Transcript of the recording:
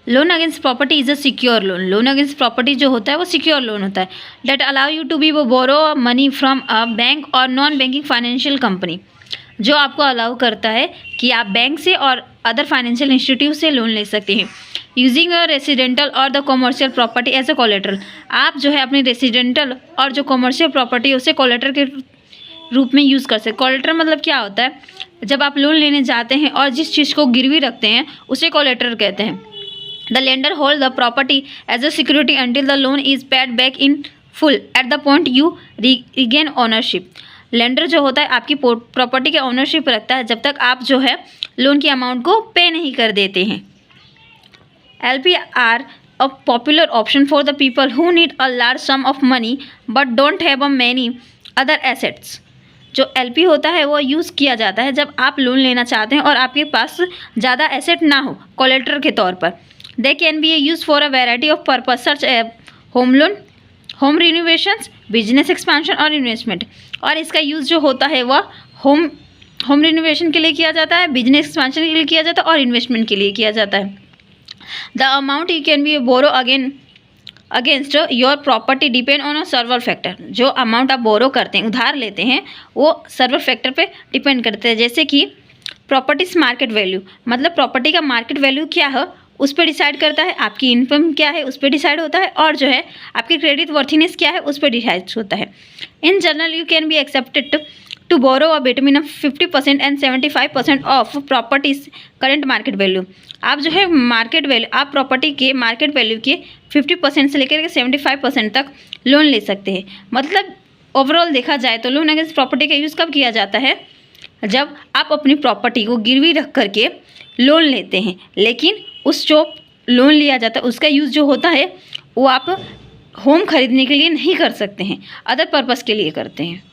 Loan against property is a secure loan. Loan against property जो होता है वो सिक्योर लोन होता है। That allow you to be वो borrow money from a bank और नॉन बैंकिंग फाइनेंशियल कंपनी, जो आपको अलाउ करता है कि आप बैंक से और अदर फाइनेंशियल इंस्टीट्यूट से लोन ले सकते हैं। यूजिंग अ रेसिडेंटल और the commercial property as a collateral, आप जो है अपनी रेसिडेंटल और जो कॉमर्शियल प्रॉपर्टी उसे कोलेट्रल के रूप में यूज़ कर सकते। कोलेट्रल मतलब क्या होता है, जब आप लोन लेने जाते हैं और जिस चीज़ को गिरवी रखते हैं उसे कोलेट्रल कहते हैं। The lender hold the property as a security until the loan is paid back in full at the point you regain ownership. Lender जो होता है आपकी प्रॉपर्टी का ओनरशिप रखता है जब तक आप जो है लोन की अमाउंट को पे नहीं कर देते हैं। LP are a popular option for the people who need a large sum of money but don't have a many other assets. जो LP होता है वो यूज़ किया जाता है जब आप लोन लेना चाहते हैं और आपके पास ज़्यादा एसेट ना हो कोलेट्रल के तौर पर। They can be used for a variety of purpose such home loan, home renovations, business expansion और इन्वेस्टमेंट। और इसका यूज़ जो होता है वह होम रिनोवेशन के लिए किया जाता है, बिजनेस एक्सपेंशन के लिए किया जाता है और इन्वेस्टमेंट के लिए किया जाता है। The amount you can be borrow against your property depend on a server factor. जो अमाउंट आप बोरो करते हैं, उधार लेते हैं, वो सर्वर फैक्टर पे डिपेंड करते हैं। जैसे कि प्रॉपर्टीज मार्केट वैल्यू, मतलब प्रॉपर्टी का मार्केट वैल्यू क्या है उस पर डिसाइड करता है, आपकी इनकम क्या है उस पर डिसाइड होता है, और जो है आपकी क्रेडिट वर्थीनेस क्या है उस पर डिसाइड होता है। In general you can be accepted to borrow a between 50% and 75% of property's current market value. आप जो है मार्केट वैल्यू, आप प्रॉपर्टी के मार्केट वैल्यू के 50% से लेकर के 75% तक लोन ले सकते हैं। मतलब ओवरऑल देखा जाए तो लोन अगेंस्ट प्रॉपर्टी का यूज़ कब किया जाता है, जब आप अपनी प्रॉपर्टी को गिरवी रख करके लोन लेते हैं, लेकिन उस जो लोन लिया जाता है उसका यूज़ जो होता है वो आप होम खरीदने के लिए नहीं कर सकते हैं, अदर पर्पज़ के लिए करते हैं।